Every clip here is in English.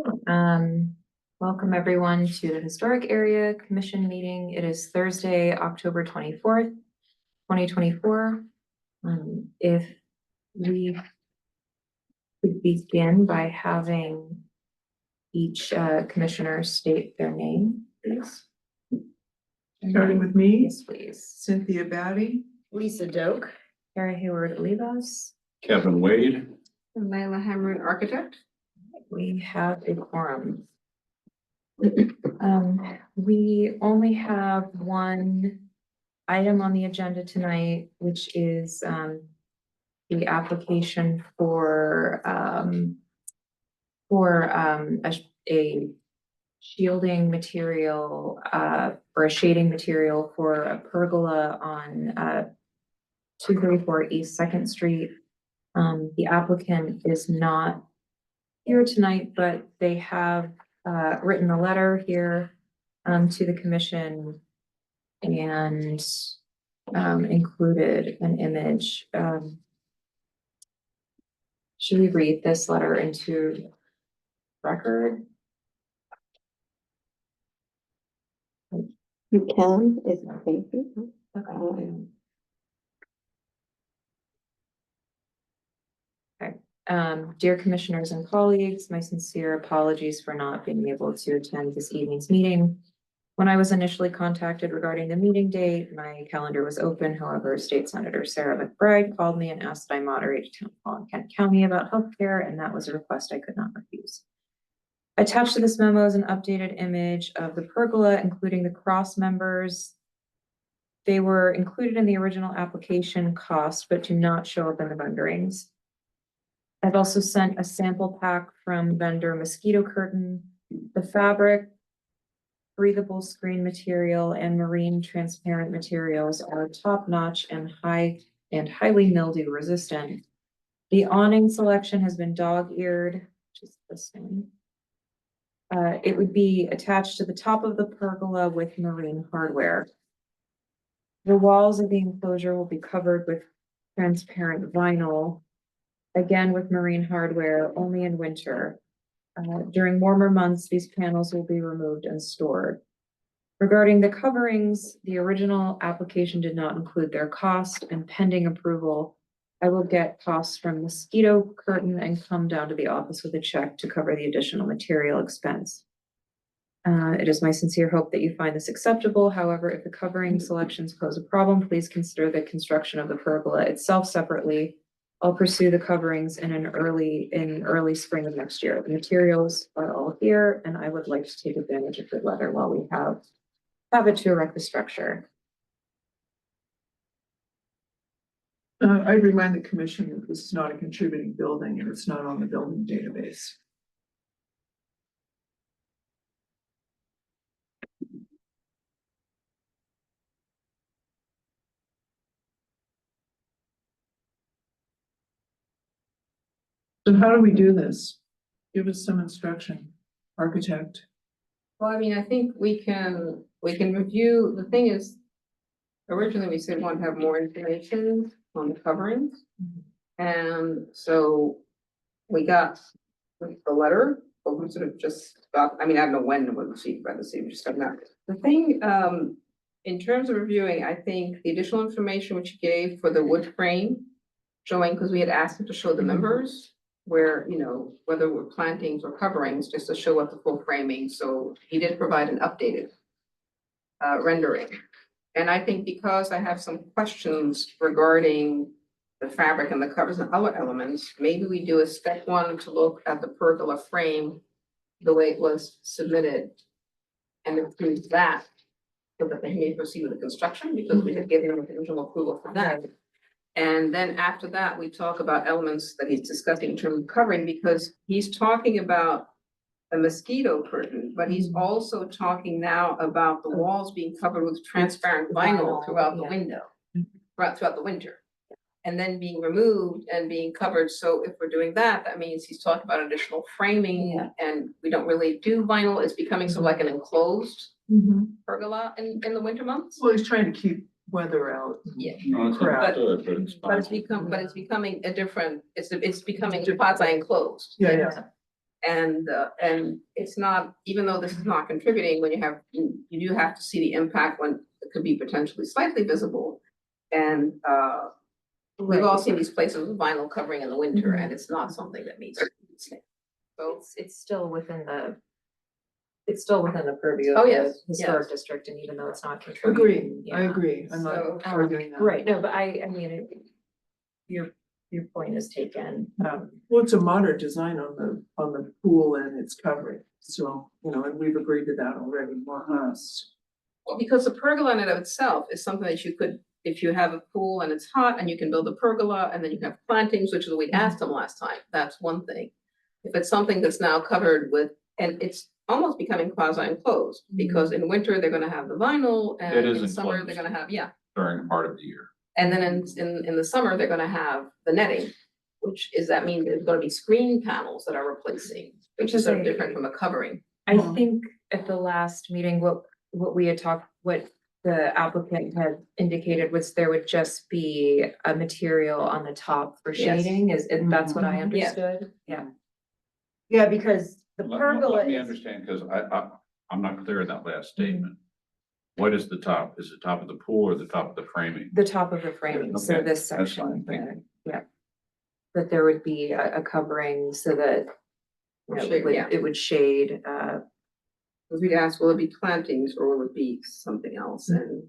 Welcome everyone to the Historic Area Commission meeting. It is Thursday, October 24th, 2024. If we could begin by having each commissioner state their name, please. Starting with me, Yes, please. Cynthia Batty. Lisa Doak. Kara Hayward Olivas. Kevin Wade. And Layla Hamron, architect. We have a quorum. We only have one item on the agenda tonight, which is the application for a shielding material or a shading material for a pergola on 234 East Second Street. The applicant is not here tonight, but they have written a letter here to the commission and included an image. Should we read this letter into record? You can, if thank you. Dear commissioners and colleagues, my sincere apologies for not being able to attend this evening's meeting. When I was initially contacted regarding the meeting date, my calendar was open. However, State Senator Sarah McBride called me and asked that I moderate a town hall in Kent County about healthcare, and that was a request I could not refuse. Attached to this memo is an updated image of the pergola, including the cross members. They were included in the original application cost, but do not show up in the renderings. I've also sent a sample pack from vendor Mosquito Curtain. The fabric, breathable screen material, and marine transparent materials are top-notch and highly mildew resistant. The awning selection has been dog-eared, which is this one. It would be attached to the top of the pergola with marine hardware. The walls of the enclosure will be covered with transparent vinyl, again with marine hardware, only in winter. During warmer months, these panels will be removed and stored. Regarding the coverings, the original application did not include their cost, and pending approval, I will get costs from Mosquito Curtain and come down to the office with a check to cover the additional material expense. It is my sincere hope that you find this acceptable. However, if the covering selections pose a problem, please consider the construction of the pergola itself separately. I'll pursue the coverings in early spring of next year. The materials are all here, and I would like to take advantage of the weather while we have it to erect the structure. I remind the commission that this is not a contributing building and it's not on the building database. So how do we do this? Give us some instruction, architect. Well, I mean, I think we can review, the thing is, originally we said we want to have more information on the coverings. And so we got the letter, but we sort of just got, I mean, I don't know when it was received by the city, we just got that. The thing, in terms of reviewing, I think the additional information which you gave for the wood frame, showing, because we had asked him to show the members, where, you know, whether we're plantings or coverings, just to show what the full framing. So he did provide an updated rendering. And I think because I have some questions regarding the fabric and the covers and other elements, maybe we do a step one to look at the pergola frame the way it was submitted and improve that so that they may proceed with the construction, because we had given them original approval for that. And then after that, we talk about elements that he's discussing in terms of covering, because he's talking about a mosquito curtain, but he's also talking now about the walls being covered with transparent vinyl throughout the window, throughout the winter, and then being removed and being covered. So if we're doing that, that means he's talking about additional framing, and we don't really do vinyl. It's becoming sort of like an enclosed pergola in the winter months. Well, he's trying to keep weather out. Yeah. No, it's Correct. understood, but it's But it's becoming a different, it's becoming quasi enclosed. Yeah. And it's not, even though this is not contributing, when you do have to see the impact when it could be potentially slightly visible. And, we've all seen these places with vinyl covering in the winter, and it's not something that meets. So, It's still within the. It's still within the purview Oh, of yes, the historic yes. district, and even though it's not Agree, contributing. I yeah. agree, I'm So, not arguing that. Right, no, but I mean, your point is taken. Well, it's a modern design on the pool and its covering, so, you know, and we've agreed to that already, more or less. well, because the pergola in and of itself is something that you could, if you have a pool and it's hot and you can build a pergola and then you have plantings, which is what we asked them last time, that's one thing. If it's something that's now covered with, and it's almost becoming quasi enclosed, because in winter, they're gonna have the vinyl and It is in summer, they're enclosed. gonna have, yeah. during part of the year. And then in the summer, they're gonna have the netting, which is, that means there's gonna be screen panels that are replacing, which is sort of different from a covering. I Mhm. think at the last meeting, what we had talked, what the applicant had indicated was there would just be a material on the top for Yes. shading, that's what I Mhm. Yeah. understood, yeah. Yeah, because the Let pergola me is, understand, because I'm not clear in that last statement. What is the top? Is the top of the pool or the top of the framing? The top of the framing, so Okay, this that's section, fine, thank you. yeah. That there would be a covering so that, you know, Shade, yeah. it would shade, Because we'd asked, will it be plantings or will it be something else? And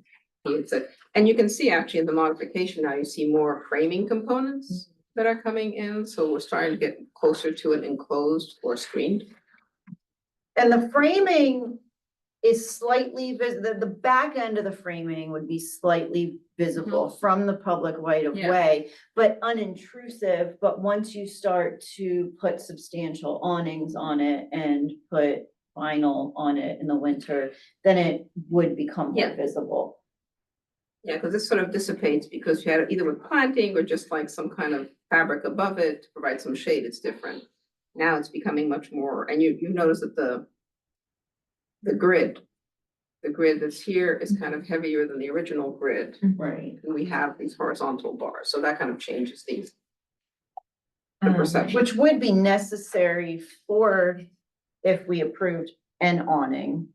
he said, and you can see actually in the modification now, you see more framing components that are coming in, so we're starting to get closer to an enclosed or screened. and the framing is slightly the back end of the framing would be slightly visible from the public right of Yeah. way, but unintrusive. But once you start to put substantial awnings on it and put vinyl on it in the winter, then it would become more Yeah. visible. Yeah, because this sort of dissipates because you had it either with planting or just like some kind of fabric above it to provide some shade, it's different. Now it's becoming much more, and you notice that the grid that's here is kind of heavier than the original grid. Right. And we have these horizontal bars, so that kind of changes the um, perception. Which would be necessary for, if we approved an awning,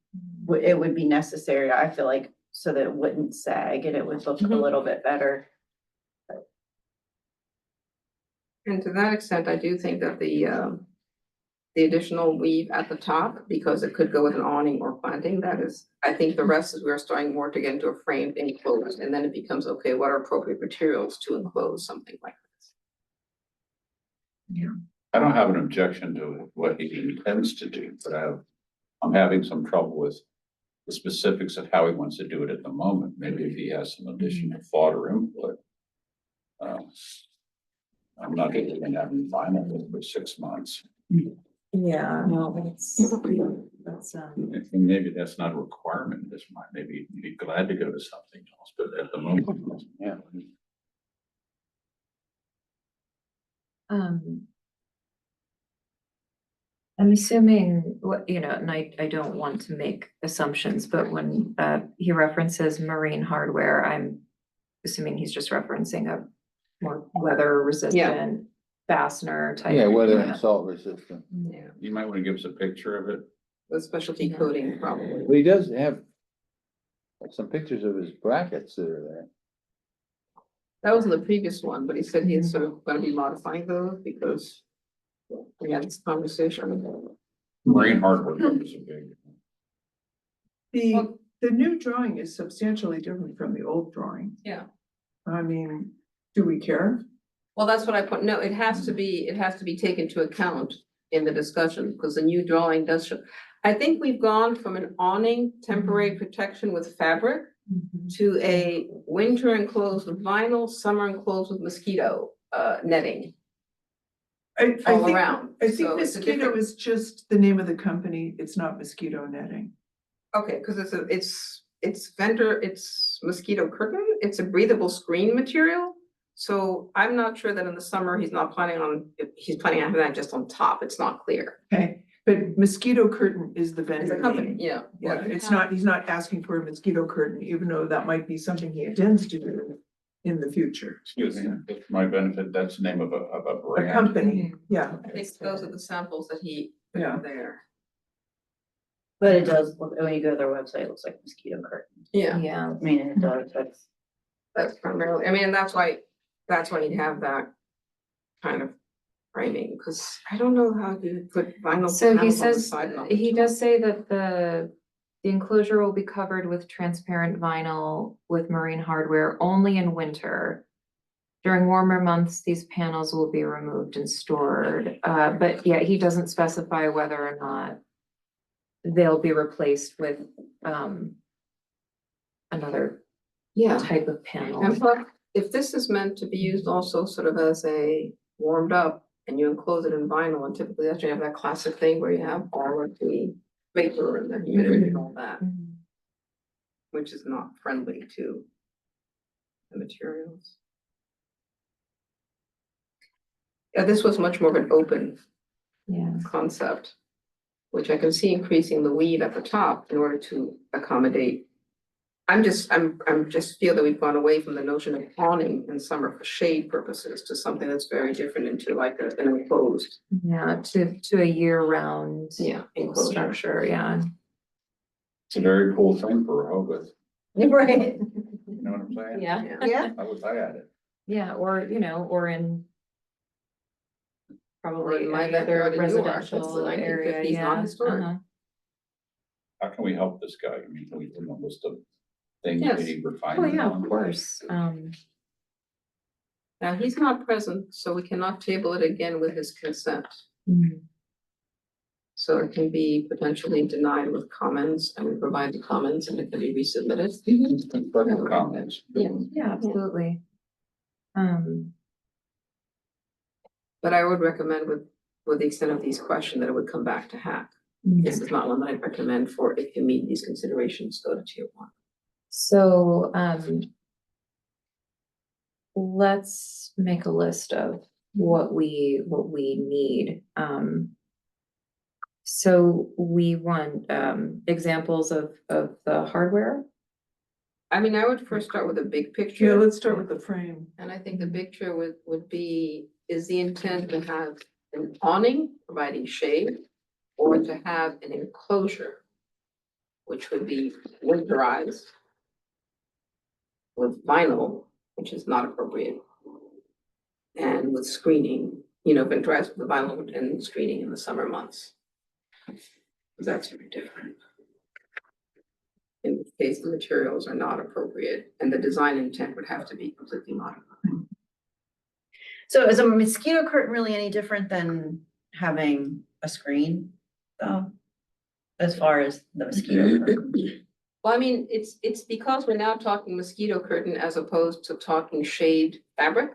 it would be necessary, I feel like, so that it wouldn't sag and it would look a Mhm. little bit better. And to that extent, I do think that the additional weave at the top, because it could go with an awning or planting, that is, I think the rest is we're starting more to get into a framed enclosed, and then it becomes, okay, what are appropriate materials to enclose something like this? I don't have an objection to what he intends to do, but I'm having some trouble with the specifics of how he wants to do it at the moment. Maybe if he has some additional thought or input. I'm not even gonna have him vinyl for 6 months. yeah, No. that's, And maybe that's not a requirement. This might, maybe he'd be glad to go to something else, but at the moment, yeah. I'm assuming what, you know, and I don't want to make assumptions, but when he references marine hardware, I'm assuming he's just referencing a more weather resistant fastener type. Yeah, weather unit. and salt resistant. Yeah. You might want to give us a picture of it. With specialty coating, probably. But he does have some pictures of his brackets that are there. That was in the previous one, but he said he is sort of gonna be modifying those because we had this conversation. Marine hardware is a big. The new drawing is substantially different from the old drawing. Yeah. I mean, do we care? Well, that's what I put, no, it has to be taken into account in the discussion, because the new drawing does show. I think we've gone from an awning, temporary protection with fabric, to a winter enclosed with vinyl, summer enclosed with mosquito netting I all think, around. I think So it's a mosquito different- is just the name of the company, it's not mosquito netting. Okay, because it's mosquito curtain, it's a breathable screen material. So I'm not sure that in the summer, he's planning on having that just on top, it's not clear. Okay, but mosquito curtain is the It's vendor a company, name. yeah. Yeah, it's not, he's not asking for a mosquito curtain, even though that might be something he intends to do in the future. Excuse me, for my benefit, that's the name of a A brand. company, yeah. I think those are the samples that he Yeah. there. But it does look, when you go to their website, it looks like mosquito curtain. Yeah, Yeah, I mean, it does, that's primarily, I mean, and that's why you'd have that kind of framing, because I don't know how you put vinyl. so he panels on the says, side and on the he top. does say that the enclosure will be covered with transparent vinyl with marine hardware only in winter. During warmer months, these panels will be removed and stored, but yeah, he doesn't specify whether or not they'll be replaced with, another Yeah, type of and panel. plus, if this is meant to be used also sort of as a warmed up and you enclose it in vinyl, and typically that's you have that classic thing where you have all of the vapor and the humidity and all that, Mhm. which is not friendly to the materials. Yeah, this was much more of an open Yeah, concept, which I can see increasing the weed at the top in order to accommodate. I'm just feel that we've gone away from the notion of awning in summer for shade purposes to something that's very different into like an enclosed. yeah, to a year-round Enclosure. structure, yeah. It's a very cool thing for Rehoboth, right, you know what I'm saying? Yeah, yeah. I would buy at it. yeah, or, you know, or in Or probably in my any other backyard in Newark, that's the residential area, 1950s, not yeah. historic. uh-huh. How can we help this guy? I mean, can we give him a list of things Yes. we need Oh, refinement yeah, on? of course, Now, he's not present, so we cannot table it again with his consent. mhm. So it can be potentially denied with comments, and we provide the comments and it can be resubmitted. Constructive comments. Yeah. Yeah, absolutely. But I would recommend with the extent of these questions that it would come back to HAC. This is not one that I'd recommend for if you meet these considerations, go to tier one. So, let's make a list of what we need. So we want, examples of the hardware. I mean, I would first start with a big Yeah, picture, let's start with the frame. and I think the picture would be, is the intent to have an awning providing shade or to have an enclosure, which would be winterized with vinyl, which is not appropriate, and with screening, you know, winterized with the vinyl and screening in the summer months. That's very different. In this case, the materials are not appropriate and the design intent would have to be completely modified. So is a mosquito curtain really any different than having a screen, though? As far as the mosquito curtain? Well, I mean, it's because we're now talking mosquito curtain as opposed to talking shade fabric.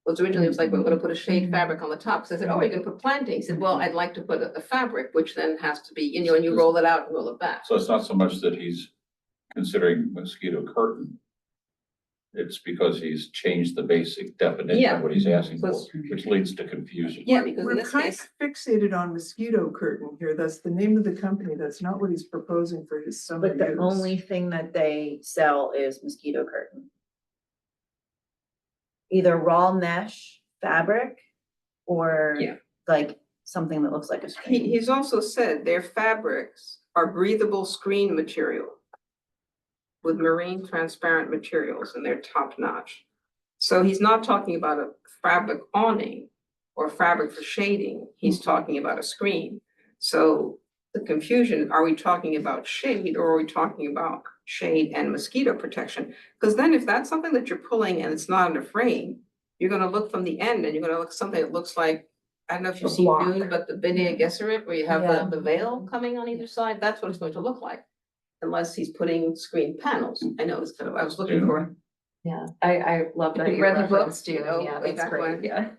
Was originally, it was like, we're gonna put a shade fabric on the top, so I said, oh, you're gonna put planting, he said, well, I'd like to put a fabric, which then has to be, you know, and you roll it out and roll it back. So it's not so much that he's considering mosquito curtain. It's because he's changed the basic definition Yeah. of what he's asking for, So- which leads to confusion. Yeah, because in We're this kind case, of fixated on mosquito curtain here. That's the name of the company. That's not what he's proposing for his summer But the use. only thing that they sell is mosquito curtain. Either raw mesh fabric or Yeah. like something that looks like a screen. he's also said their fabrics are breathable screen material with marine transparent materials and they're top notch. So he's not talking about a fabric awning or fabric for shading, he's talking about a screen. So the confusion, are we talking about shade or are we talking about shade and mosquito protection? Because then if that's something that you're pulling and it's not in a frame, you're gonna look from the end and you're gonna look something that looks like, I don't know if you've A seen block. Dune, but the Bene Gesserit, where you have Yeah. the veil coming on either side, that's what it's going to look like. Unless he's putting screen panels. I know it's kind of, I was looking for, Yeah, I love that You you read the book, referenced you Dune, know, yeah, way that's back great, when. yeah.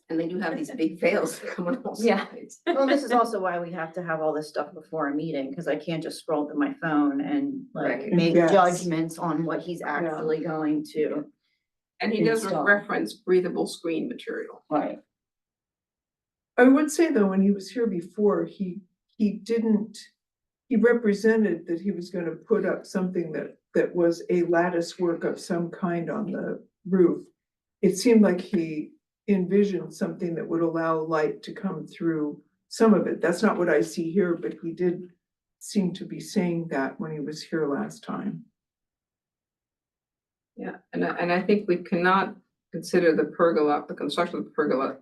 and they do have these big veils coming on all Yeah. sides. Well, this is also why we have to have all this stuff before a meeting, because I can't just scroll through my phone and like Right. make Yes. judgments on what he's actually going to. And he does Install. reference breathable screen material. Right. I would say though, when he was here before, he represented that he was gonna put up something that was a lattice work of some kind on the roof. It seemed like he envisioned something that would allow light to come through some of it. That's not what I see here, but he did seem to be saying that when he was here last time. Yeah, and I think we cannot consider the pergola, the construction of the pergola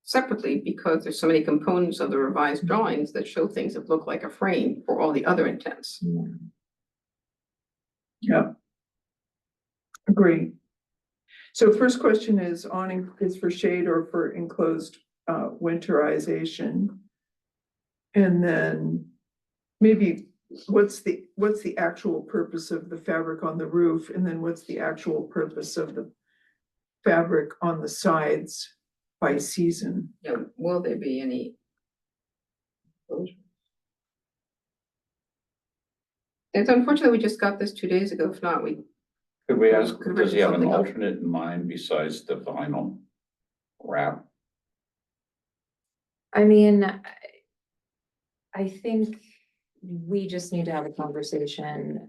separately because there's so many components of the revised drawings that show things that look like a frame for all the other intents. Yeah. Agree. So first question is awning is for shade or for enclosed winterization? And then maybe what's the actual purpose of the fabric on the roof? And then what's the actual purpose of the fabric on the sides by season? Yeah, will there be any? It's unfortunate we just got this 2 days ago. If not, we, Could we ask, Could does he have an something up. alternate in mind besides the vinyl wrap? I mean, I think we just need to have a conversation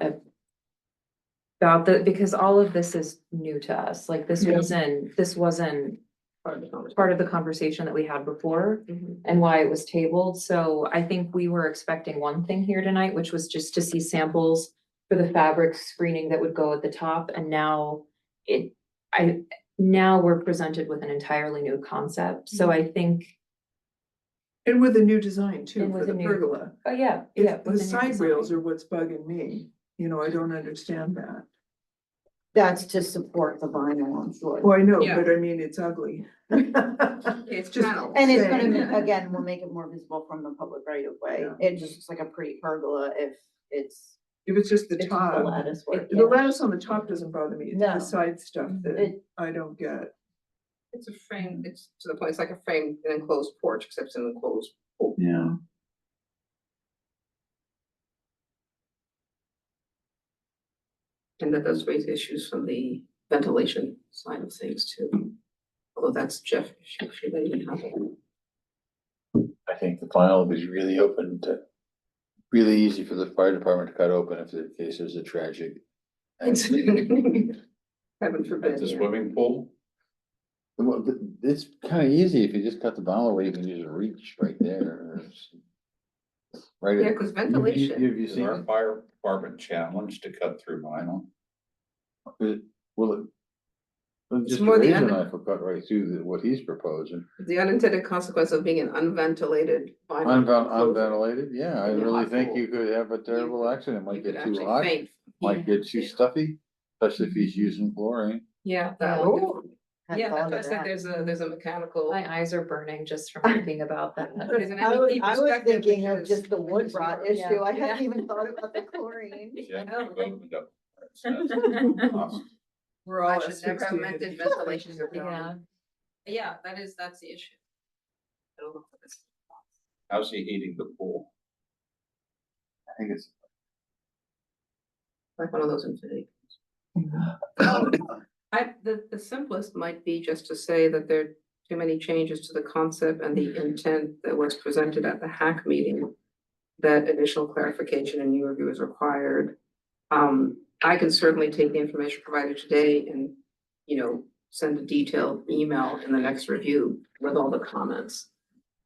about because all of this is new to us, like this Yeah. wasn't part of the conversation. part of the conversation that we had before Mhm. and why it was tabled. So I think we were expecting one thing here tonight, which was just to see samples for the fabric screening that would go at the top. And now now we're presented with an entirely new concept. So I think, And with a new design too And for with the a new- pergola. oh, yeah. It's with the a new side rails design. are what's bugging me. You know, I don't understand that. That's to support the vinyl, I'm sure. Well, I know, Yeah. but I mean, it's ugly. It's Just- panels. And it's Saying. gonna, again, will make it more visible from the public right of way. Yeah. It just looks like a pretty pergola if it's, If it's just the it's a top. lattice work. The lattice on the top doesn't bother me. It's No. the side stuff that It- I don't get. It's a frame, it's to the point, it's like a frame, an enclosed porch, except it's an enclosed pool. Yeah. And that does raise issues from the ventilation side of things too. Although that's Jeff, issue that he handled. I think the vinyl is really open to, really easy for the fire department to cut open if in case there's a tragic. accident. Heaven At forbid, the yeah. swimming pool? Well, it's kind of easy if you just cut the vinyl away, you can just reach right there. Right. Yeah, because ventilation, Have you Is seen our it? fire department challenged to cut through vinyl? Well, It's just a more the razor under- knife will cut right through what he's proposing. the unintended consequence of being an unventilated. vinyl enclosure. Unventilated, yeah, I In a really hot think pool. you could have a terrible could- accident, You might could get too actually hot, faint. might get too Yeah. stuffy, especially if he's using chlorine. Yeah, that Yeah. would, Hadn't yeah, thought that's of like that. there's a mechanical. My eyes are burning just from thinking about that. There's an I was, MEP I was perspective, thinking of because- just the wood rot Yeah. issue. I hadn't Yeah. even thought about the chlorine. Yeah, know, we've right? opened up. That's awesome. We're all I at should never have 60. mentioned ventilation. Yeah. Yeah, that's the issue. I don't know if it's- How's he heating the pool? I think it's, Like one of those infinity. The simplest might be just to say that there are too many changes to the concept and the intent that was presented at the hack meeting. That additional clarification and new review is required. I can certainly take the information provided today and, send a detailed email in the next review with all the comments.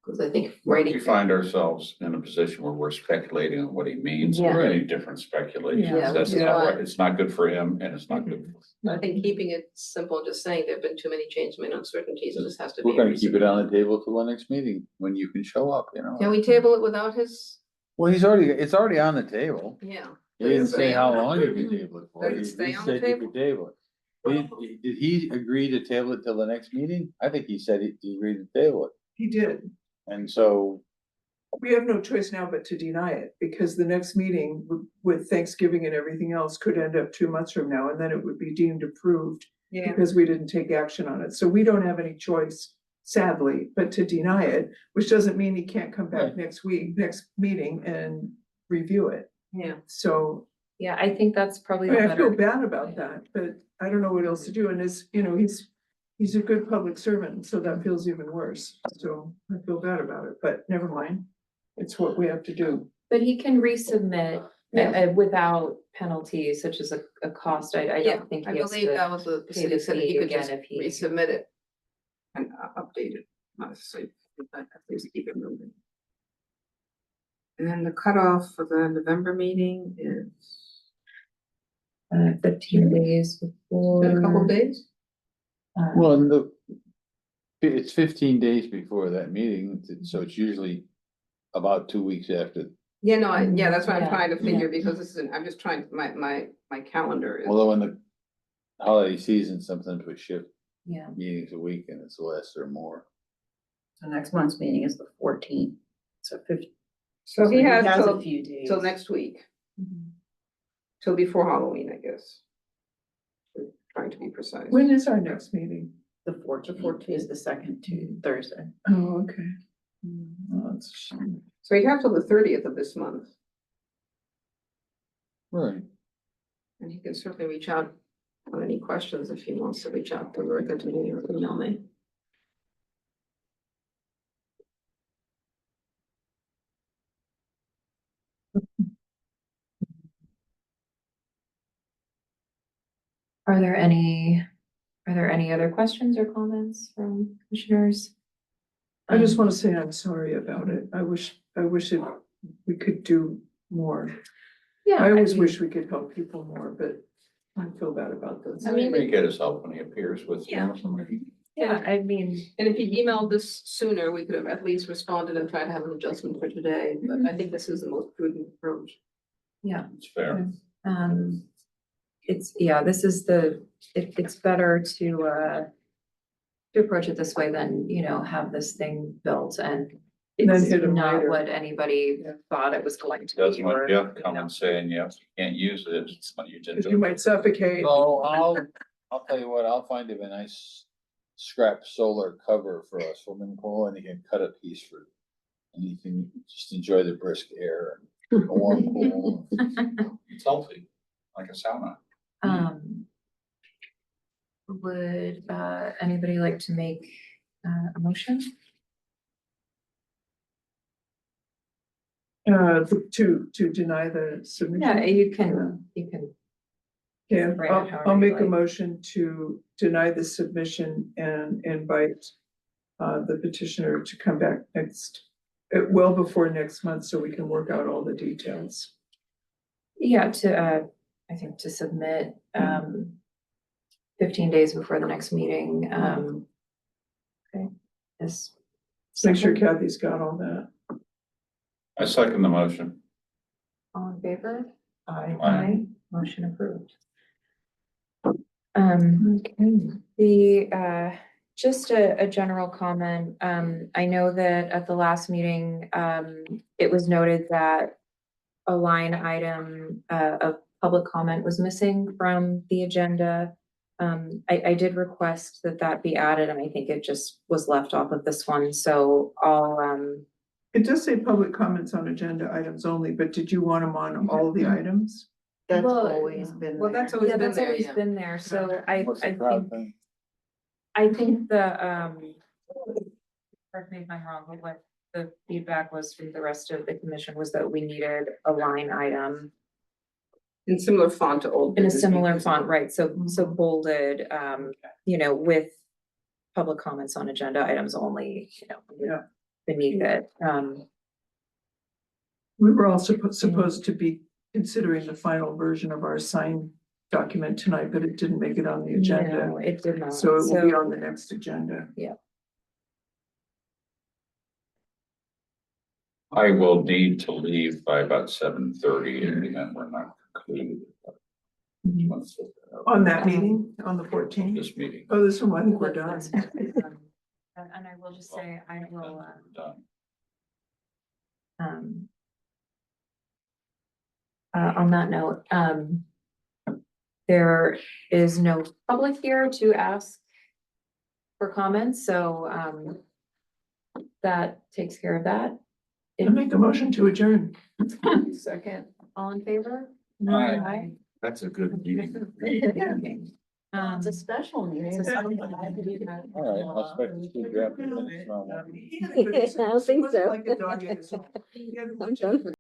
Cause I think What if writing. we find ourselves in a position where we're speculating on what he means, Yeah. or any different speculations, Yeah, that's which is not why- right, it's not good for him and it's not good. I think keeping it simple, and just saying there've been too many changes, many uncertainties, and this has to be. we're gonna keep it on the table till the next meeting, when you can show up, you know. Can we table it without his? Well, it's already on the table. Yeah. He didn't Does it say stay how on? long you could table it for. Does it He stay he on the said you could table it. Did he agree to table it till the next meeting? I think he said he agreed to table it. He did. And so, We have no choice now but to deny it, because the next meeting with Thanksgiving and everything else could end up 2 months from now, and then it would be deemed approved Yeah. because we didn't take action on it. So we don't have any choice, sadly, but to deny it, which doesn't mean he can't come back Right. next meeting and review it. Yeah. So Yeah, I think that's probably I the mean, I feel better. bad about that, but I don't know what else to do. And he's a good public servant, so that feels even worse. So I feel bad about it, but never mind. It's what we have to do. But he can resubmit Yeah. without penalties such as a cost. I Yeah, don't think I he has believe that to. was the pay city the said that fee he could again just if he- resubmit it and update it, not necessarily, at least keep it moving. And then the cutoff for the November meeting is 15 days in a couple before. of days. Well, it's 15 days before that meeting, so it's usually about 2 weeks after. Yeah, no, yeah, that's what I'm Yeah, trying to yeah. figure, because this is, I'm just trying, my calendar is. Although in the holiday season, sometimes we shift Yeah, meetings a week and it's less or more. So next month's meeting is the 14th, so 15. So he has a till, few days. till next week, Mhm. till before Halloween, I guess. We're trying to be precise. When is our next meeting? The 14th is the second Thursday. Oh, okay. Oh, that's a shame. So you have till the 30th of this month, Right. and he can certainly reach out on any questions if he wants to reach out to Erica, to me, or email me. Are there any other questions or comments from commissioners? I just want to say I'm sorry about it. I wish we could do more. Yeah. I always mean, wish we could help people more, but I feel bad about this. I mean, May get his help when he appears with. Yeah. Yeah, I mean, And if he emailed this sooner, we could have at least responded and tried to have an adjustment for today, but I think this is the most prudent approach. yeah, It's fair. it's, yeah, this is it's better to approach it this way than, have this thing built and And then it's hit 'em not later. what anybody thought it was going to Doesn't be. want or, Jeff you come know. and saying, yes, you can't use it, it's what you didn't Because do. you might suffocate. So I'll tell you what, I'll find him a nice scrap solar cover for a swimming pool and he can cut a piece for. And you can just enjoy the brisk air and a warm pool. It's healthy, like a sauna. Would anybody like to make a motion? To deny the submission. Yeah, you can. Yeah, Write it however I'll you make a like. motion to deny the submission and invite the petitioner to come back well before next month, so we can work out all the details. Yeah, I think to submit 15 days before the next meeting. Okay. Is Make sure second? Kathy's got all that. I second the motion. All in favor? Aye. Motion approved. Okay, just a general comment. I know that at the last meeting, it was noted that a line item of public comment was missing from the agenda. I did request that be added, and I think it just was left off of this one, so It does say public comments on agenda items only, but did you want them on all the items? That's Well, always been. Well, that's there. always yeah, been that's there, always yeah. been there, so I What's the think, crowd thing? correct me if I'm wrong, but what the feedback was from the rest of the commission was that we needed a line item In similar font to old. in a business similar meetings. font, right, so bolded, with public comments on agenda items only, Yeah. beneath it, We were also supposed to be considering the final version of our sign document tonight, but it didn't make it on the No, agenda. it did not. So it will be on the next agenda. I will need to leave by about 7:30 and then we're not concluded. Once On that meeting, on the 14th. This meeting. Oh, this one, I think we're done. And I will just say, I will, Done. on that note, there is no public here to ask for comments, so, that takes care of that. I make a motion to adjourn. Second, all in favor? Aye. That's a good meeting. It's a special meeting. It's a special All right, I'll expect to see draft minutes from. I don't think so. Like a dog in his- I'm done for